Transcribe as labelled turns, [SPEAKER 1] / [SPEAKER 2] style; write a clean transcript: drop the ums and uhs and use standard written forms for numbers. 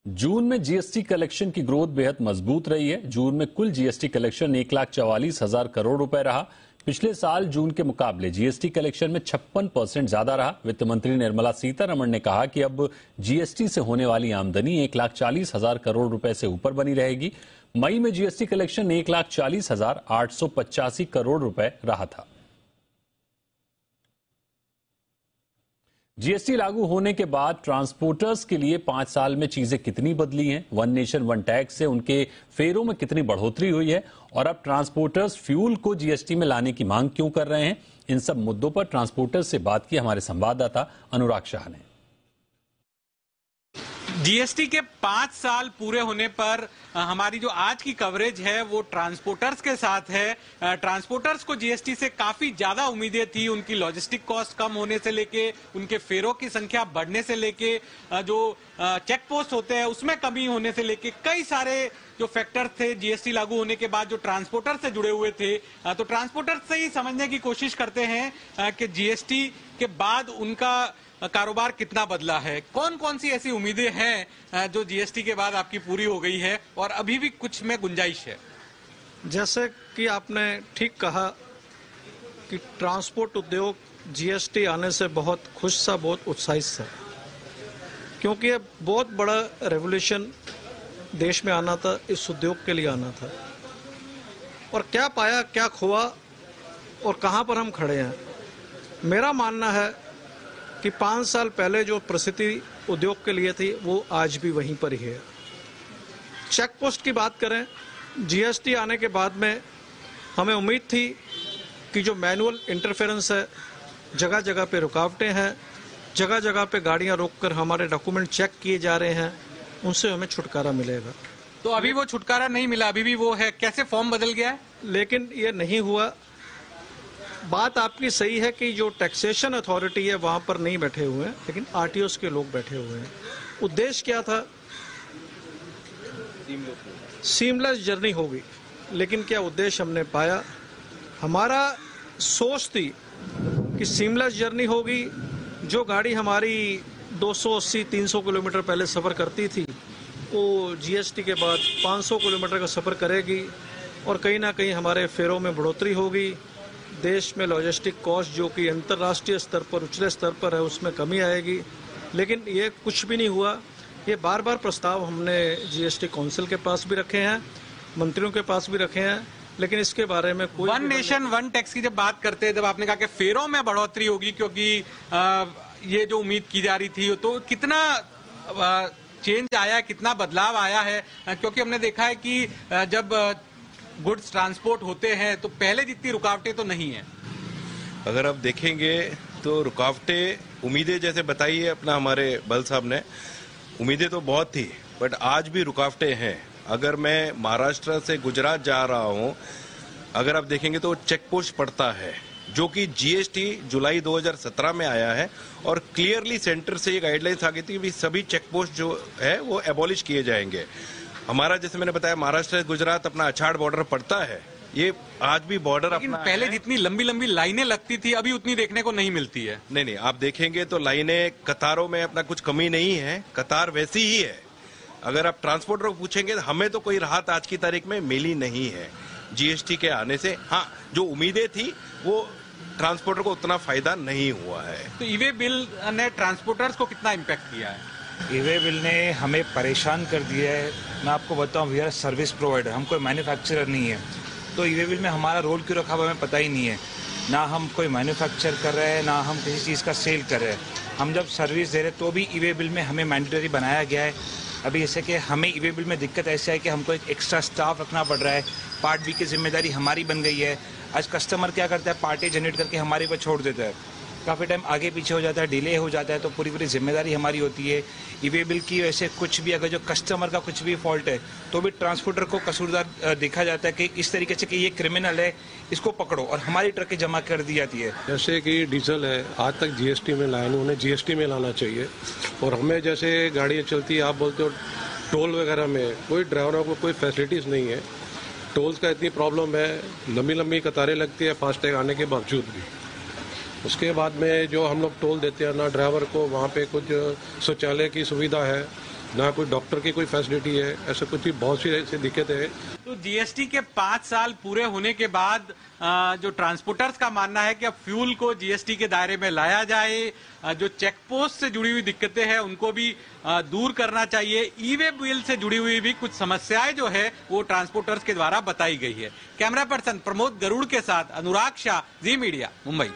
[SPEAKER 1] जून में GST collection की growth बेहद मजबूत रही है। जून में कुल जीएसटी कलेक्शन 1,44,000 करोड़ रुपए रहा। पिछले साल जून के मुकाबले जीएसटी कलेक्शन में 56% ज्यादा रहा। वित्त मंत्री निर्मला सीतारमण ने कहा कि अब जीएसटी से होने वाली आमदनी 1,40,000 करोड़ रुपए से ऊपर बनी रहेगी। मई में जीएसटी कलेक्शन 1,40,885 करोड़ रुपए रहा था। जीएसटी लागू होने के बाद ट्रांसपोर्टर्स के लिए 5 साल में चीजें कितनी बदली हैं, वन नेशन वन टैक्स से उनके फेरों में कितनी बढ़ोतरी हुई है और अब ट्रांसपोर्टर्स फ्यूल को जीएसटी में लाने की मांग क्यों कर रहे हैं, इन सब मुद्दों पर ट्रांसपोर्टर्स से बात की हमारे संवाददाता अनुराग शाह ने।
[SPEAKER 2] जीएसटी के 5 साल पूरे होने पर हमारी जो आज की कवरेज है वो ट्रांसपोर्टर्स के साथ है। ट्रांसपोर्टर्स को जीएसटी से काफी ज्यादा उम्मीदें थी। उनकी लॉजिस्टिक कॉस्ट कम होने से लेके, उनके फेरों की संख्या बढ़ने से लेके, जो चेक पोस्ट होते हैं उसमें कमी होने से लेके, कई सारे जो फैक्टर थे जीएसटी लागू होने के बाद जो ट्रांसपोर्टर से जुड़े हुए थे। तो ट्रांसपोर्टर से ही समझने की कोशिश करते हैं कि जीएसटी के बाद उनका कारोबार कितना बदला है, कौन कौन सी ऐसी उम्मीदें हैं जो जीएसटी के बाद आपकी पूरी हो गई है और अभी भी कुछ में गुंजाइश है।
[SPEAKER 3] जैसे कि आपने ठीक कहा कि ट्रांसपोर्ट उद्योग जीएसटी आने से बहुत खुश था, बहुत उत्साहित था, क्योंकि ये बहुत बड़ा रेवोल्यूशन देश में आना था, इस उद्योग के लिए आना था। और क्या पाया, क्या खोआ और कहां पर हम खड़े हैं। मेरा मानना है कि 5 साल पहले जो परिस्थिति उद्योग के लिए थी वो आज भी वहीं पर ही है। चेक पोस्ट की बात करें, जीएसटी आने के बाद में हमें उम्मीद थी कि जो मैनुअल इंटरफेरेंस है, जगह जगह पे रुकावटें हैं, जगह जगह पे गाड़ियां रोककर हमारे डॉक्यूमेंट चेक किए जा रहे हैं, उनसे हमें छुटकारा मिलेगा।
[SPEAKER 2] तो अभी वो छुटकारा नहीं मिला, अभी भी वो है। कैसे फॉर्म बदल गया है?
[SPEAKER 3] लेकिन ये नहीं हुआ। बात आपकी सही है कि जो टैक्सेशन अथॉरिटी है वहां पर नहीं बैठे हुए हैं, लेकिन आरटीओस के लोग बैठे हुए हैं। उद्देश्य क्या था? सीमलेस जर्नी होगी, लेकिन क्या उद्देश्य हमने पाया? हमारा सोच थी कि सीमलेस जर्नी होगी। जो गाड़ी हमारी 280-300 किलोमीटर पहले सफर करती थी वो जीएसटी के बाद 500 किलोमीटर का सफर करेगी और कहीं ना कहीं हमारे फेरों में बढ़ोतरी होगी। देश में लॉजिस्टिक कॉस्ट जो कि अंतर्राष्ट्रीय स्तर पर, उछले स्तर पर है, उसमें कमी आएगी। लेकिन ये कुछ भी नहीं हुआ। ये बार बार प्रस्ताव हमने जीएसटी काउंसिल के पास भी रखे हैं, मंत्रियों के पास भी रखे हैं, लेकिन इसके बारे में कोई
[SPEAKER 2] वन नेशन वन टैक्स की जब बात करते हैं, जब आपने कहा कि फेरों में बढ़ोतरी होगी क्योंकि ये जो उम्मीद की जा रही थी, तो कितना चेंज आया है, कितना बदलाव आया है? क्योंकि हमने देखा है कि जब गुड्स ट्रांसपोर्ट होते हैं तो पहले जितनी रुकावटें तो नहीं है।
[SPEAKER 4] अगर आप देखेंगे तो रुकावटें, उम्मीदें जैसे बताई है अपना हमारे बल साहब ने, उम्मीदें तो बहुत थी, बट आज भी रुकावटें हैं। अगर मैं महाराष्ट्र से गुजरात जा रहा हूं, अगर आप देखेंगे तो चेक पोस्ट पड़ता है, जो कि जीएसटी जुलाई 2017 में आया है और क्लियरली सेंटर से ये गाइडलाइंस आ गई थी कि सभी चेक पोस्ट जो है वो एबॉलिश किए जाएंगे। हमारा, जैसे मैंने बताया, महाराष्ट्र से गुजरात अपना अछाड़ बॉर्डर पड़ता है, ये आज भी बॉर्डर अपना
[SPEAKER 2] पहले जितनी लंबी लंबी लाइनें लगती थी अभी उतनी देखने को नहीं मिलती है।
[SPEAKER 4] नहीं, आप देखेंगे तो लाइनें, कतारों में अपना कुछ कमी नहीं है, कतार वैसी ही है। अगर आप ट्रांसपोर्टर को पूछेंगे, हमें तो कोई राहत आज की तारीख में मिली नहीं है जीएसटी के आने से। हाँ, जो उम्मीदें थी वो ट्रांसपोर्टर को उतना फायदा नहीं हुआ है।
[SPEAKER 2] तो ई वे बिल ने ट्रांसपोर्टर्स को कितना इम्पैक्ट किया है?
[SPEAKER 5] ई-वे बिल ने हमें परेशान कर दिया है। मैं आपको बताऊं, वी आर सर्विस प्रोवाइडर, हम कोई मैन्युफैक्चरर नहीं है। तो ई-वे बिल में हमारा रोल क्यों रखा हुआ हमें पता ही नहीं है। ना हम कोई मैन्युफैक्चर कर रहे हैं, ना हम किसी चीज़ का सेल कर रहे हैं। हम जब सर्विस दे रहे हैं तो भी ई-वे बिल में हमें मैंडेटरी बनाया गया है। अभी जैसे कि हमें ई-वे बिल में दिक्कत ऐसी है कि हमको एक एक्स्ट्रा स्टाफ रखना पड़ रहा है। पार्ट बी की जिम्मेदारी हमारी बन गई है। आज कस्टमर क्या करता है, पार्टी जनरेट करके हमारे पर छोड़ देता है, काफ़ी टाइम आगे पीछे हो जाता है, डिले हो जाता है, तो पूरी जिम्मेदारी हमारी होती है। ई-वे बिल की वैसे कुछ भी, अगर जो कस्टमर का कुछ भी फॉल्ट है तो भी ट्रांसपोर्टर को कसूरदार देखा जाता है कि इस तरीके से कि ये क्रिमिनल है, इसको पकड़ो, और हमारी ट्रकें जमा कर दी जाती है।
[SPEAKER 6] जैसे कि डीजल है, आज तक जीएसटी में लाया नहीं, उन्हें जीएसटी में लाना चाहिए। और हमें जैसे गाड़ियाँ चलती है, आप बोलते हो टोल वगैरह में कोई ड्राइवरों को कोई फैसिलिटीज़ नहीं है। टोल्स का इतनी प्रॉब्लम है, लंबी लंबी कतारें लगती है फास्टैग आने के बावजूद भी। उसके बाद में जो हम लोग टोल देते हैं ना ड्राइवर को, वहाँ पे कुछ शौचालय की सुविधा है, ना कोई डॉक्टर की कोई फैसिलिटी है, ऐसा कुछ बहुत सी ऐसी दिक्कतें हैं।
[SPEAKER 2] तो जीएसटी के 5 साल पूरे होने के बाद जो ट्रांसपोर्टर्स का मानना है कि अब फ्यूल को जीएसटी के दायरे में लाया जाए, जो चेक पोस्ट से जुड़ी हुई दिक्कतें हैं उनको भी दूर करना चाहिए, ई वे बिल से जुड़ी हुई भी कुछ समस्याएं जो है वो ट्रांसपोर्टर्स के द्वारा बताई गई है। कैमरा पर्सन प्रमोद गरुड़ के साथ अनुराग शाह, जी मीडिया, मुंबई।